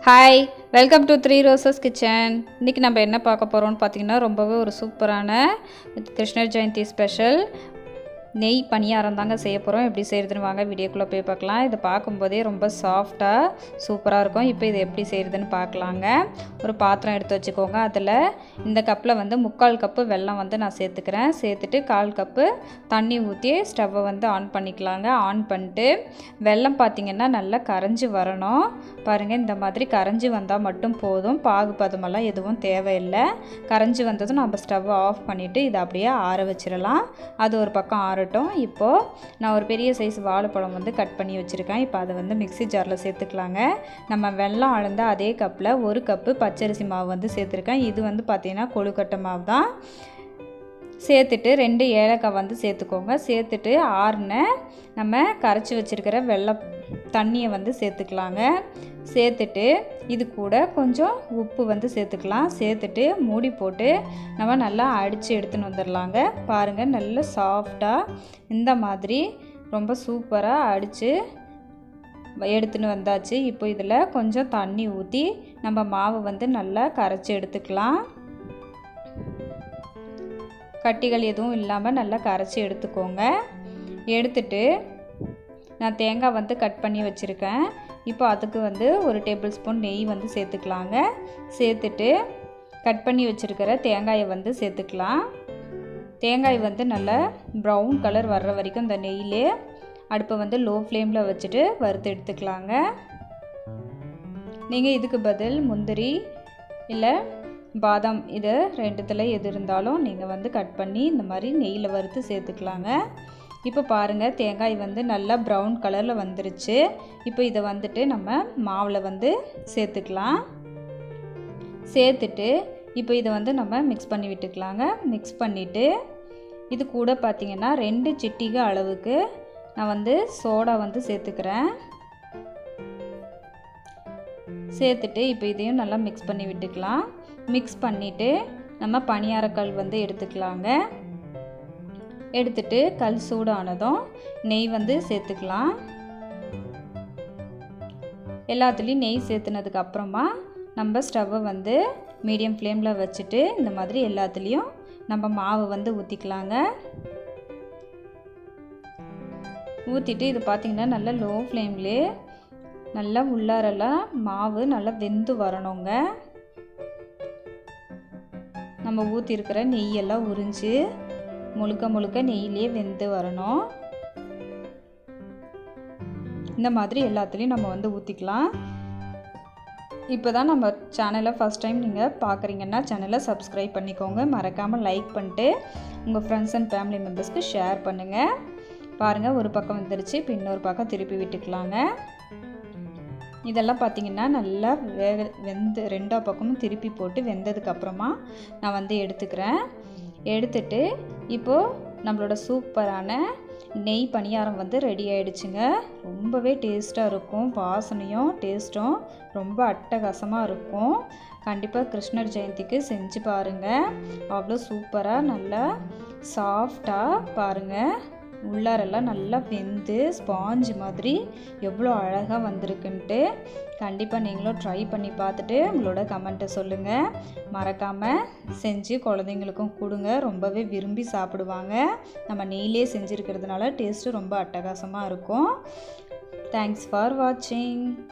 Hi, welcome to 3 roses kitchen. இன்றைக்கி நம்ம என்ன பார்க்க போகிறோம்னு பார்த்தீங்கன்னா, ரொம்பவே ஒரு சூப்பரான கிருஷ்ணர் ஜெயந்தி ஸ்பெஷல் நெய் பணியாரம் தாங்க செய்ய போகிறோம். எப்படி செய்கிறதுன்னு வாங்க வீடியோக்குள்ளே போய் பார்க்கலாம். இதை பார்க்கும்போதே ரொம்ப சாஃப்டாக சூப்பராக இருக்கும். இப்போ இதை எப்படி செய்கிறதுன்னு பார்க்கலாங்க. ஒரு பாத்திரம் எடுத்து வச்சுக்கோங்க. அதில் இந்த கப்பில் வந்து 3/4 கப்பு வெல்லம் வந்து நான் சேர்த்துக்கிறேன். சேர்த்துட்டு 1/4 கப்பு தண்ணி ஊற்றி ஸ்டவ்வை வந்து ஆன் பண்ணிக்கலாங்க. ஆன் பண்ணிட்டு வெல்லம் பார்த்திங்கன்னா நல்லா கரைஞ்சி வரணும். பாருங்கள், இந்த மாதிரி கரைஞ்சி வந்தால் மட்டும் போதும். பாகு பதமெல்லாம் எதுவும் தேவையில்லை. கரைஞ்சி வந்ததும் நம்ம ஸ்டவ்வை ஆஃப் பண்ணிவிட்டு இதை அப்படியே ஆற வச்சிடலாம். அது ஒரு பக்கம் ஆறட்டும். இப்போது நான் ஒரு பெரிய சைஸ் வாழைப்பழம் வந்து கட் பண்ணி வச்சுருக்கேன். இப்போ அதை வந்து மிக்ஸி ஜாரில் சேர்த்துக்கலாங்க. நம்ம வெல்லம் அளந்த அதே கப்பில் 1 கப்பு பச்சரிசி மாவு வந்து சேர்த்துருக்கேன். இது வந்து பார்த்திங்கன்னா கொழுக்கட்டை மாவு தான். சேர்த்துட்டு 2 ஏலக்காய் வந்து சேர்த்துக்கோங்க. சேர்த்துட்டு ஆறுன நம்ம கரைச்சி வச்சுருக்கிற தண்ணியை வந்து சேர்த்துக்கலாங்க. சேர்த்துட்டு இது கூட கொஞ்சம் உப்பு வந்து சேர்த்துக்கலாம். சேர்த்துட்டு மூடி போட்டு நம்ம நல்லா அடித்து எடுத்துன்னு வந்துடலாங்க. பாருங்கள், நல்ல சாஃப்டாக இந்த மாதிரி ரொம்ப சூப்பராக அடித்து எடுத்துன்னு வந்தாச்சு. இப்போ இதில் கொஞ்சம் தண்ணி ஊற்றி நம்ம மாவு வந்து நல்லா கரைச்சி எடுத்துக்கலாம். கட்டிகள் எதுவும் இல்லாமல் நல்லா கரைச்சி எடுத்துக்கோங்க. எடுத்துட்டு நான் தேங்காய் வந்து கட் பண்ணி வச்சுருக்கேன். இப்போ அதுக்கு வந்து 1 டேபிள் ஸ்பூன் நெய் வந்து சேர்த்துக்கலாங்க. சேர்த்துட்டு கட் பண்ணி வச்சுருக்கிற தேங்காயை வந்து சேர்த்துக்கலாம். தேங்காய் வந்து நல்லா ப்ரௌன் கலர் வர்ற வரைக்கும் இந்த நெய்யிலே அடுப்பை வந்து லோ ஃப்ளேமில் வச்சுட்டு வறுத்து எடுத்துக்கலாங்க. நீங்கள் இதுக்கு பதில் முந்திரி இல்லை பாதாம் இது 2த்தில் எது இருந்தாலும் நீங்கள் வந்து கட் பண்ணி இந்த மாதிரி நெய்யில் வறுத்து சேர்த்துக்கலாங்க. இப்போ பாருங்கள், தேங்காய் வந்து நல்லா ப்ரௌன் கலரில் வந்துருச்சு. இப்போ இதை வந்துட்டு நம்ம மாவில் வந்து சேர்த்துக்கலாம். சேர்த்துட்டு இப்போ இதை வந்து நம்ம மிக்ஸ் பண்ணி விட்டுக்கலாங்க. மிக்ஸ் பண்ணிவிட்டு இது கூட பார்த்திங்கன்னா 2 சிட்டிகை அளவுக்கு நான் வந்து சோடா வந்து சேர்த்துக்கிறேன். சேர்த்துட்டு இப்போ இதையும் நல்லா மிக்ஸ் பண்ணி விட்டுக்கலாம். மிக்ஸ் பண்ணிவிட்டு நம்ம பணியாரக்கல் வந்து எடுத்துக்கலாங்க. எடுத்துட்டு கல் சூடானதும் நெய் வந்து சேர்த்துக்கலாம். எல்லாத்துலேயும் நெய் சேர்த்துனதுக்கு அப்புறமா நம்ம ஸ்டவ்வை வந்து மீடியம் ஃப்ளேமில் வச்சுட்டு இந்த மாதிரி எல்லாத்துலேயும் நம்ம மாவு வந்து ஊற்றிக்கலாங்க. ஊற்றிட்டு இது பார்த்திங்கன்னா நல்லா லோ ஃப்ளேம்லேயே நல்லா உள்ளாரெல்லாம் மாவு நல்லா வெந்து வரணுங்க. நம்ம ஊற்றிருக்கிற நெய்யெல்லாம் உறிஞ்சு முழுக்க நெய்யிலே வெந்து வரணும். இந்த மாதிரி எல்லாத்துலேயும் நம்ம வந்து ஊற்றிக்கலாம். இப்போ தான் நம்ம சேனலை ஃபஸ்ட் டைம் நீங்கள் பார்க்குறீங்கன்னா சேனலை சப்ஸ்கிரைப் பண்ணிக்கோங்க. மறக்காமல் லைக் பண்ணிட்டு உங்கள் ஃப்ரெண்ட்ஸ் அண்ட் ஃபேமிலி மெம்பர்ஸ்க்கு ஷேர் பண்ணுங்கள். பாருங்கள், ஒரு பக்கம் வந்துருச்சு. இப்போ இன்னொரு பக்கம் திருப்பி விட்டுக்கலாங்க. இதெல்லாம் பார்த்திங்கன்னா நல்லா வெந்து 2 பக்கமும் திருப்பி போட்டு வெந்ததுக்கப்புறமா நான் வந்து எடுத்துக்கிறேன். எடுத்துட்டு இப்போது நம்மளோட சூப்பரான நெய் பணியாரம் வந்து ரெடி ஆகிடுச்சுங்க. ரொம்பவே டேஸ்ட்டாக இருக்கும். வாசனையும் டேஸ்ட்டும் ரொம்ப அட்டகாசமாக இருக்கும். கண்டிப்பாக கிருஷ்ணர் ஜெயந்திக்கு செஞ்சு பாருங்கள். அவ்வளோ சூப்பராக நல்லா சாஃப்டாக பாருங்கள், உள்ளாரெல்லாம் நல்லா வெந்து ஸ்பாஞ்ச் மாதிரி எவ்வளோ அழகாக வந்திருக்குன்ட்டு. கண்டிப்பாக நீங்களும் ட்ரை பண்ணி பார்த்துட்டு உங்களோட கமெண்ட்டை சொல்லுங்கள். மறக்காமல் செஞ்சு குழந்தைங்களுக்கும் கொடுங்க. ரொம்பவே விரும்பி சாப்பிடுவாங்க. நம்ம நெய்யிலே செஞ்சுருக்கிறதுனால டேஸ்ட்டு ரொம்ப அட்டகாசமாக இருக்கும். தேங்க்ஸ் ஃபார் வாட்சிங்.